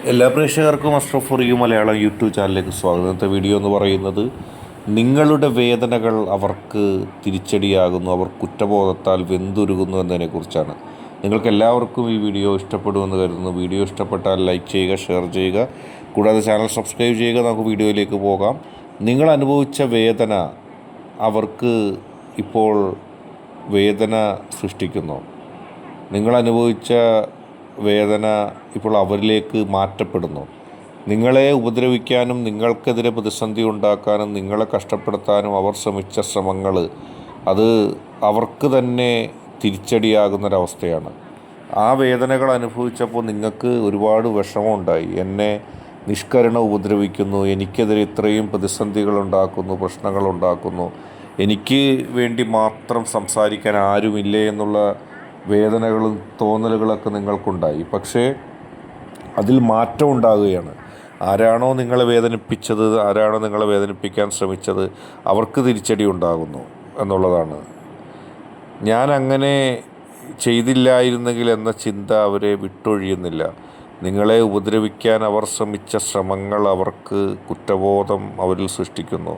എല്ലാ പ്രേക്ഷകർക്കും അഷ്റഫ് ഫൊറിയു മലയാളം യൂട്യൂബ് ചാനലിലേക്ക് സ്വാഗതം. ഇന്നത്തെ വീഡിയോ എന്ന് പറയുന്നത് നിങ്ങളുടെ വേദനകൾ അവർക്ക് തിരിച്ചടിയാകുന്നു, അവർ കുറ്റബോധത്താൽ വെന്തുരുകുന്നു എന്നതിനെക്കുറിച്ചാണ്. നിങ്ങൾക്ക് എല്ലാവർക്കും ഈ വീഡിയോ ഇഷ്ടപ്പെടുമെന്ന് കരുതുന്നു. വീഡിയോ ഇഷ്ടപ്പെട്ടാൽ ലൈക്ക് ചെയ്യുക, ഷെയർ ചെയ്യുക, കൂടാതെ ചാനൽ സബ്സ്ക്രൈബ് ചെയ്യുക. നമുക്ക് വീഡിയോയിലേക്ക് പോകാം. നിങ്ങൾ അനുഭവിച്ച വേദന അവർക്ക് ഇപ്പോൾ വേദന സൃഷ്ടിക്കുന്നു. നിങ്ങൾ അനുഭവിച്ച വേദന ഇപ്പോൾ അവരിലേക്ക് മാറ്റപ്പെടുന്നു. നിങ്ങളെ ഉപദ്രവിക്കാനും നിങ്ങൾക്കെതിരെ പ്രതിസന്ധി ഉണ്ടാക്കാനും നിങ്ങളെ കഷ്ടപ്പെടുത്താനും അവർ ശ്രമിച്ച ശ്രമങ്ങൾ അത് അവർക്ക് തന്നെ തിരിച്ചടിയാകുന്നൊരവസ്ഥയാണ്. ആ വേദനകൾ അനുഭവിച്ചപ്പോൾ നിങ്ങൾക്ക് ഒരുപാട് വിഷമമുണ്ടായി. എന്നെ നിഷ്കരണം ഉപദ്രവിക്കുന്നു, എനിക്കെതിരെ ഇത്രയും പ്രതിസന്ധികൾ ഉണ്ടാക്കുന്നു, പ്രശ്നങ്ങൾ ഉണ്ടാക്കുന്നു, എനിക്ക് വേണ്ടി മാത്രം സംസാരിക്കാൻ ആരുമില്ലേ എന്നുള്ള വേദനകളും തോന്നലുകളൊക്കെ നിങ്ങൾക്കുണ്ടായി. പക്ഷേ അതിൽ മാറ്റം ഉണ്ടാകുകയാണ്. ആരാണോ നിങ്ങളെ വേദനിപ്പിച്ചത്, ആരാണോ നിങ്ങളെ വേദനിപ്പിക്കാൻ ശ്രമിച്ചത്, അവർക്ക് തിരിച്ചടി ഉണ്ടാകുന്നു എന്നുള്ളതാണ്. ഞാൻ അങ്ങനെ ചെയ്തില്ലായിരുന്നെങ്കിൽ എന്ന ചിന്ത അവരെ വിട്ടൊഴിയുന്നില്ല. നിങ്ങളെ ഉപദ്രവിക്കാൻ അവർ ശ്രമിച്ച ശ്രമങ്ങൾ അവർക്ക് കുറ്റബോധം അവരിൽ സൃഷ്ടിക്കുന്നു.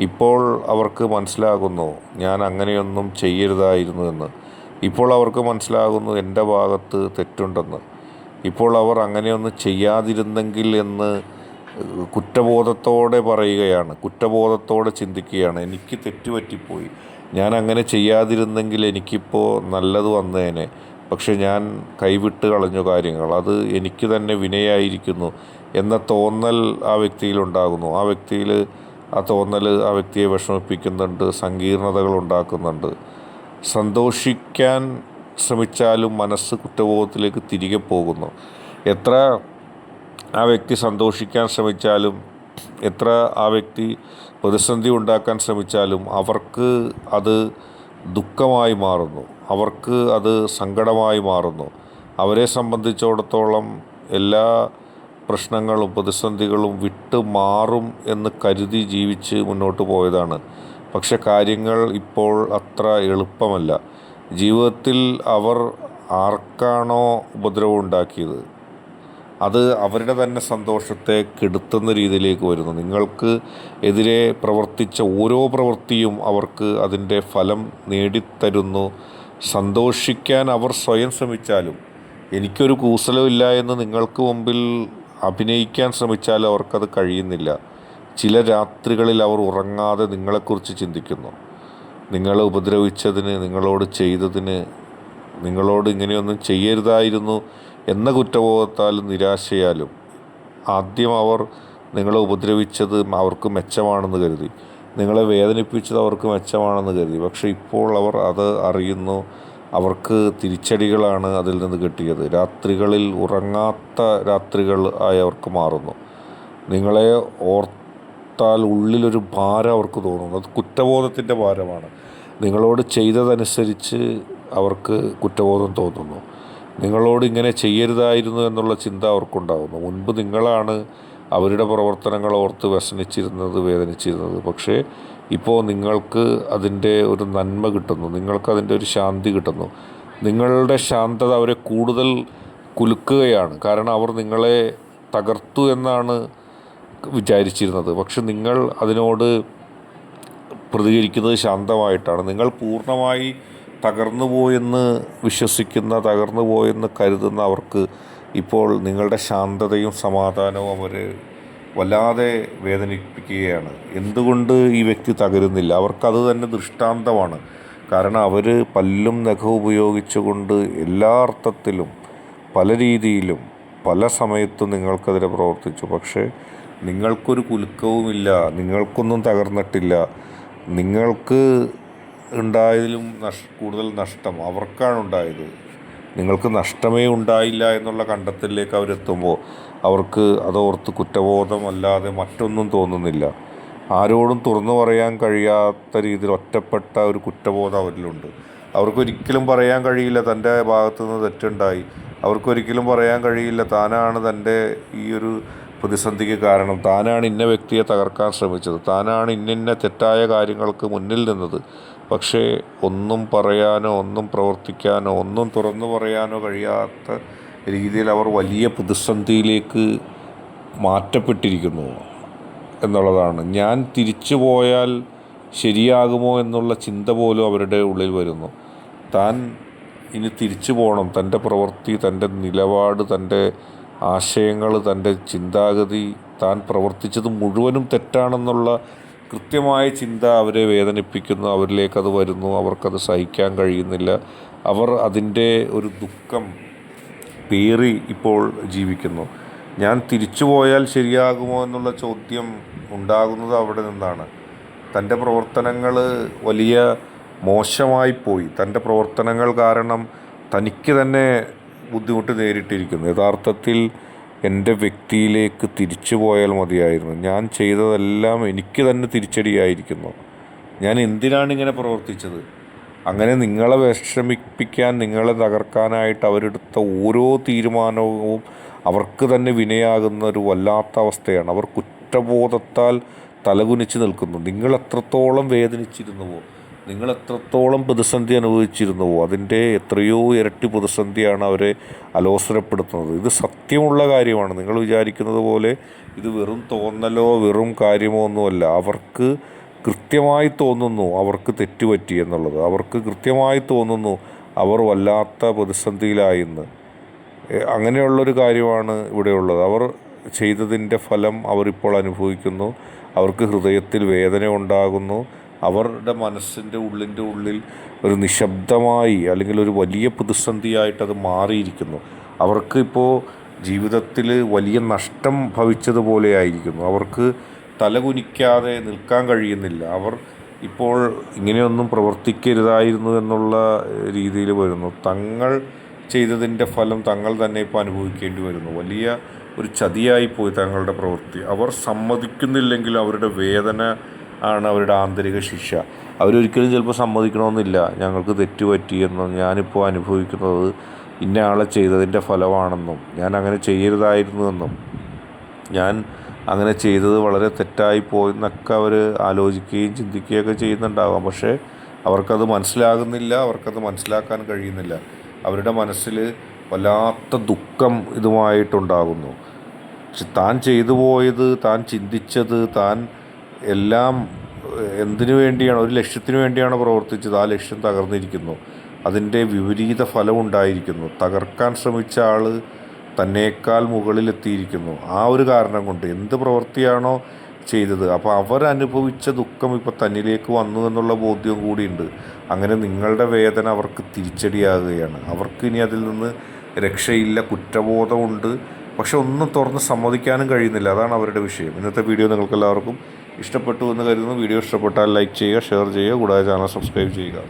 ഇപ്പോൾ അവർക്ക് മനസ്സിലാകുന്നു ഞാൻ അങ്ങനെയൊന്നും ചെയ്യരുതായിരുന്നു എന്ന്. ഇപ്പോൾ അവർക്ക് മനസ്സിലാകുന്നു എൻ്റെ ഭാഗത്ത് തെറ്റുണ്ടെന്ന്. ഇപ്പോൾ അവർ അങ്ങനെയൊന്നും ചെയ്യാതിരുന്നെങ്കിൽ എന്ന് കുറ്റബോധത്തോടെ പറയുകയാണ്, കുറ്റബോധത്തോടെ ചിന്തിക്കുകയാണ്. എനിക്ക് തെറ്റുപറ്റിപ്പോയി, ഞാൻ അങ്ങനെ ചെയ്യാതിരുന്നെങ്കിൽ എനിക്കിപ്പോൾ നല്ലത് വന്നേനെ, പക്ഷെ ഞാൻ കൈവിട്ട് കളഞ്ഞു കാര്യങ്ങൾ, അത് എനിക്ക് തന്നെ വിനയായിരിക്കുന്നു എന്ന തോന്നൽ ആ വ്യക്തിയിലുണ്ടാകുന്നു. ആ തോന്നൽ ആ വ്യക്തിയെ വിഷമിപ്പിക്കുന്നുണ്ട്, സങ്കീർണതകൾ ഉണ്ടാക്കുന്നുണ്ട്. സന്തോഷിക്കാൻ ശ്രമിച്ചാലും മനസ്സ് കുറ്റബോധത്തിലേക്ക് തിരികെ പോകുന്നു. എത്ര ആ വ്യക്തി സന്തോഷിക്കാൻ ശ്രമിച്ചാലും, എത്ര ആ വ്യക്തി പ്രതിസന്ധി ഉണ്ടാക്കാൻ ശ്രമിച്ചാലും അവർക്ക് അത് ദുഃഖമായി മാറുന്നു, അവർക്ക് അത് സങ്കടമായി മാറുന്നു. അവരെ സംബന്ധിച്ചിടത്തോളം എല്ലാ പ്രശ്നങ്ങളും പ്രതിസന്ധികളും വിട്ട് മാറും എന്ന് കരുതി ജീവിച്ച് മുന്നോട്ട് പോയതാണ്. പക്ഷെ കാര്യങ്ങൾ ഇപ്പോൾ അത്ര എളുപ്പമല്ല. ജീവിതത്തിൽ അവർ ആർക്കാണോ ഉപദ്രവം ഉണ്ടാക്കിയത് അത് അവരുടെ തന്നെ സന്തോഷത്തെ കെടുത്തുന്ന രീതിയിലേക്ക് വരുന്നു. നിങ്ങൾക്ക് എതിരെ പ്രവർത്തിച്ച ഓരോ പ്രവൃത്തിയും അവർക്ക് അതിൻ്റെ ഫലം നേടിത്തരുന്നു. സന്തോഷിക്കാൻ അവർ സ്വയം ശ്രമിച്ചാലും, എനിക്കൊരു കൂസലുമില്ല എന്ന് നിങ്ങൾക്ക് മുമ്പിൽ അഭിനയിക്കാൻ ശ്രമിച്ചാലും അവർക്കത് കഴിയുന്നില്ല. ചില രാത്രികളിൽ അവർ ഉറങ്ങാതെ നിങ്ങളെക്കുറിച്ച് ചിന്തിക്കുന്നു. നിങ്ങളെ ഉപദ്രവിച്ചതിന്, നിങ്ങളോട് ചെയ്തതിന്, നിങ്ങളോട് ഇങ്ങനെയൊന്നും ചെയ്യരുതായിരുന്നു എന്ന കുറ്റബോധത്താലും നിരാശയാലും ആദ്യം അവർ നിങ്ങളെ ഉപദ്രവിച്ചത് അവർക്ക് മെച്ചമാണെന്ന് കരുതി, നിങ്ങളെ വേദനിപ്പിച്ചത് അവർക്ക് മെച്ചമാണെന്ന് കരുതി. പക്ഷേ ഇപ്പോൾ അവർ അത് അറിയുന്നു, അവർക്ക് തിരിച്ചടികളാണ് അതിൽ നിന്ന് കിട്ടിയത്. രാത്രികളിൽ ഉറങ്ങാത്ത രാത്രികൾ ആയി അവർക്ക് മാറുന്നു. നിങ്ങളെ ഓർത്താൽ ഉള്ളിലൊരു ഭാരം അവർക്ക് തോന്നുന്നു. അത് കുറ്റബോധത്തിൻ്റെ ഭാരമാണ്. നിങ്ങളോട് ചെയ്തതനുസരിച്ച് അവർക്ക് കുറ്റബോധം തോന്നുന്നു. നിങ്ങളോട് ഇങ്ങനെ ചെയ്യരുതായിരുന്നു എന്നുള്ള ചിന്ത അവർക്കുണ്ടാകുന്നു. മുൻപ് നിങ്ങളാണ് അവരുടെ പ്രവർത്തനങ്ങൾ ഓർത്ത് വ്യസനിച്ചിരുന്നത്, വേദനിച്ചിരുന്നത്. പക്ഷേ ഇപ്പോൾ നിങ്ങൾക്ക് അതിൻ്റെ ഒരു നന്മ കിട്ടുന്നു, നിങ്ങൾക്കതിൻ്റെ ഒരു ശാന്തി കിട്ടുന്നു. നിങ്ങളുടെ ശാന്തത അവരെ കൂടുതൽ കുലുക്കുകയാണ്. കാരണം അവർ നിങ്ങളെ തകർത്തു എന്നാണ് വിചാരിച്ചിരുന്നത്. പക്ഷെ നിങ്ങൾ അതിനോട് പ്രതികരിക്കുന്നത് ശാന്തമായിട്ടാണ്. നിങ്ങൾ പൂർണ്ണമായി തകർന്നു പോയെന്ന് വിശ്വസിക്കുന്ന, തകർന്നു പോയെന്ന് കരുതുന്ന അവർക്ക് ഇപ്പോൾ നിങ്ങളുടെ ശാന്തതയും സമാധാനവും അവർ വല്ലാതെ വേദനിപ്പിക്കുകയാണ്. എന്തുകൊണ്ട് ഈ വ്യക്തി തകരുന്നില്ല? അവർക്കത് തന്നെ ദൃഷ്ടാന്തമാണ്. കാരണം അവർ പല്ലും നഖവും ഉപയോഗിച്ചുകൊണ്ട് എല്ലാ അർത്ഥത്തിലും, പല രീതിയിലും, പല സമയത്തും നിങ്ങൾക്കെതിരെ പ്രവർത്തിച്ചു. പക്ഷേ നിങ്ങൾക്കൊരു കുലുക്കവുമില്ല, നിങ്ങൾക്കൊന്നും തകർന്നിട്ടില്ല. നിങ്ങൾക്ക് ഉണ്ടായതിലും കൂടുതൽ നഷ്ടം അവർക്കാണ് ഉണ്ടായത്. നിങ്ങൾക്ക് നഷ്ടമേ ഉണ്ടായില്ല എന്നുള്ള കണ്ടെത്തലിലേക്ക് അവരെത്തുമ്പോൾ അവർക്ക് അതോർത്ത് കുറ്റബോധമല്ലാതെ മറ്റൊന്നും തോന്നുന്നില്ല. ആരോടും തുറന്നു പറയാൻ കഴിയാത്ത രീതിയിൽ ഒറ്റപ്പെട്ട ഒരു കുറ്റബോധം അവരിലുണ്ട്. അവർക്കൊരിക്കലും പറയാൻ കഴിയില്ല തൻ്റെ ഭാഗത്തു നിന്ന് തെറ്റുണ്ടായി. അവർക്കൊരിക്കലും പറയാൻ കഴിയില്ല താനാണ് തൻ്റെ ഈ ഒരു പ്രതിസന്ധിക്ക് കാരണം, താനാണ് ഇന്ന വ്യക്തിയെ തകർക്കാൻ ശ്രമിച്ചത്, താനാണ് ഇന്നിന്ന തെറ്റായ കാര്യങ്ങൾക്ക് മുന്നിൽ നിന്നത്. പക്ഷേ ഒന്നും പറയാനോ ഒന്നും പ്രവർത്തിക്കാനോ ഒന്നും തുറന്നു പറയാനോ കഴിയാത്ത രീതിയിൽ അവർ വലിയ പ്രതിസന്ധിയിലേക്ക് മാറ്റപ്പെട്ടിരിക്കുന്നു എന്നുള്ളതാണ്. ഞാൻ തിരിച്ചു പോയാൽ ശരിയാകുമോ എന്നുള്ള ചിന്ത പോലും അവരുടെ ഉള്ളിൽ വരുന്നു. താൻ ഇനി തിരിച്ചു പോകണം, തൻ്റെ പ്രവൃത്തി, തൻ്റെ നിലപാട്, തൻ്റെ ആശയങ്ങൾ, തൻ്റെ ചിന്താഗതി, താൻ പ്രവർത്തിച്ചത് മുഴുവനും തെറ്റാണെന്നുള്ള കൃത്യമായ ചിന്ത അവരെ വേദനിപ്പിക്കുന്നു. അവരിലേക്കത് വരുന്നു, അവർക്കത് സഹിക്കാൻ കഴിയുന്നില്ല. അവർ അതിൻ്റെ ഒരു ദുഃഖം പേറി ഇപ്പോൾ ജീവിക്കുന്നു. ഞാൻ തിരിച്ചു പോയാൽ ശരിയാകുമോ എന്നുള്ള ചോദ്യം ഉണ്ടാകുന്നത് അവിടെ നിന്നാണ്. തൻ്റെ പ്രവർത്തനങ്ങൾ വലിയ മോശമായിപ്പോയി. തൻ്റെ പ്രവർത്തനങ്ങൾ കാരണം തനിക്ക് തന്നെ ബുദ്ധിമുട്ട് നേരിട്ടിരിക്കുന്നു. യഥാർത്ഥത്തിൽ എൻ്റെ വ്യക്തിയിലേക്ക് തിരിച്ചു പോയാൽ മതിയായിരുന്നു. ഞാൻ ചെയ്തതെല്ലാം എനിക്ക് തന്നെ തിരിച്ചടിയായിരിക്കുന്നു. ഞാൻ എന്തിനാണ് ഇങ്ങനെ പ്രവർത്തിച്ചത്? അങ്ങനെ നിങ്ങളെ വിഷമിപ്പിക്കാൻ, നിങ്ങളെ തകർക്കാനായിട്ട് അവരെടുത്ത ഓരോ തീരുമാനവും അവർക്ക് തന്നെ വിനയാകുന്ന ഒരു വല്ലാത്ത അവസ്ഥയാണ്. അവർ കുറ്റബോധത്താൽ തലകുനിച്ച് നിൽക്കുന്നു. നിങ്ങൾ എത്രത്തോളം വേദനിച്ചിരുന്നുവോ, നിങ്ങൾ എത്രത്തോളം പ്രതിസന്ധി അനുഭവിച്ചിരുന്നുവോ അതിൻ്റെ എത്രയോ ഇരട്ടി പ്രതിസന്ധിയാണ് അവരെ അലോസരപ്പെടുത്തുന്നത്. ഇത് സത്യമുള്ള കാര്യമാണ്. നിങ്ങൾ വിചാരിക്കുന്നത് പോലെ ഇത് വെറും തോന്നലോ വെറും കാര്യമോ ഒന്നുമല്ല. അവർക്ക് കൃത്യമായി തോന്നുന്നു അവർക്ക് തെറ്റുപറ്റി എന്നുള്ളത്. അവർക്ക് കൃത്യമായി തോന്നുന്നു അവർ വല്ലാത്ത പ്രതിസന്ധിയിലായെന്ന്. അങ്ങനെയുള്ളൊരു കാര്യമാണ് ഇവിടെയുള്ളത്. അവർ ചെയ്തതിൻ്റെ ഫലം അവരിപ്പോൾ അനുഭവിക്കുന്നു. അവർക്ക് ഹൃദയത്തിൽ വേദന ഉണ്ടാകുന്നു. അവരുടെ മനസ്സിൻ്റെ ഉള്ളിൽ ഒരു നിശബ്ദമായി അല്ലെങ്കിൽ ഒരു വലിയ പ്രതിസന്ധിയായിട്ടത് മാറിയിരിക്കുന്നു. അവർക്ക് ഇപ്പോൾ ജീവിതത്തിൽ വലിയ നഷ്ടം ഭവിച്ചതുപോലെ ആയിരിക്കുന്നു. അവർക്ക് തലകുനിക്കാതെ നിൽക്കാൻ കഴിയുന്നില്ല. അവർ ഇപ്പോൾ ഇങ്ങനെയൊന്നും പ്രവർത്തിക്കരുതായിരുന്നു എന്നുള്ള രീതിയിൽ വരുന്നു. തങ്ങൾ ചെയ്തതിൻ്റെ ഫലം തങ്ങൾ തന്നെ ഇപ്പോൾ അനുഭവിക്കേണ്ടി വരുന്നു. വലിയ ഒരു ചതിയായിപ്പോയി തങ്ങളുടെ പ്രവൃത്തി. അവർ സമ്മതിക്കുന്നില്ലെങ്കിൽ അവരുടെ വേദന ആണ് അവരുടെ ആന്തരിക ശിക്ഷ. അവരൊരിക്കലും ചിലപ്പോൾ സമ്മതിക്കണമെന്നില്ല ഞങ്ങൾക്ക് തെറ്റുപറ്റിയെന്നും ഞാനിപ്പോൾ അനുഭവിക്കുന്നത് ഇന്ന ആളെ ചെയ്തതിൻ്റെ ഫലമാണെന്നും ഞാൻ അങ്ങനെ ചെയ്യരുതായിരുന്നുവെന്നും ഞാൻ അങ്ങനെ ചെയ്തത് വളരെ തെറ്റായിപ്പോയെന്നൊക്കെ അവർ ആലോചിക്കുകയും ചിന്തിക്കുകയൊക്കെ ചെയ്യുന്നുണ്ടാകാം. പക്ഷേ അവർക്കത് മനസ്സിലാകുന്നില്ല, അവർക്കത് മനസ്സിലാക്കാൻ കഴിയുന്നില്ല. അവരുടെ മനസ്സിൽ വല്ലാത്ത ദുഃഖം ഇതുമായിട്ടുണ്ടാകുന്നു. പക്ഷെ താൻ ചെയ്തു പോയത്, താൻ ചിന്തിച്ചത്, താൻ എല്ലാം എന്തിനു വേണ്ടിയാണ്, ഒരു ലക്ഷ്യത്തിന് വേണ്ടിയാണ് പ്രവർത്തിച്ചത്. ആ ലക്ഷ്യം തകർന്നിരിക്കുന്നു. അതിൻ്റെ വിപരീത ഫലമുണ്ടായിരിക്കുന്നു. തകർക്കാൻ ശ്രമിച്ച ആൾ തന്നേക്കാൾ മുകളിലെത്തിയിരിക്കുന്നു. ആ ഒരു കാരണം കൊണ്ട് എന്ത് പ്രവൃത്തിയാണോ ചെയ്തത്, അപ്പോൾ അവരനുഭവിച്ച ദുഃഖം ഇപ്പോൾ തന്നിലേക്ക് വന്നു എന്നുള്ള ബോധ്യം കൂടിയുണ്ട്. അങ്ങനെ നിങ്ങളുടെ വേദന അവർക്ക് തിരിച്ചടിയാകുകയാണ്. അവർക്ക് ഇനി അതിൽ നിന്ന് രക്ഷയില്ല, കുറ്റബോധമുണ്ട്. പക്ഷെ ഒന്നും തുറന്ന് സമ്മതിക്കാനും കഴിയുന്നില്ല. അതാണ് അവരുടെ വിഷയം. ഇന്നത്തെ വീഡിയോ നിങ്ങൾക്കെല്ലാവർക്കും ഇഷ്ടപ്പെട്ടു എന്ന് കരുതുന്നു. വീഡിയോ ഇഷ്ടപ്പെട്ടാൽ ലൈക്ക് ചെയ്യുക, ഷെയർ ചെയ്യുക, കൂടാതെ ചാനൽ സബ്സ്ക്രൈബ് ചെയ്യുക.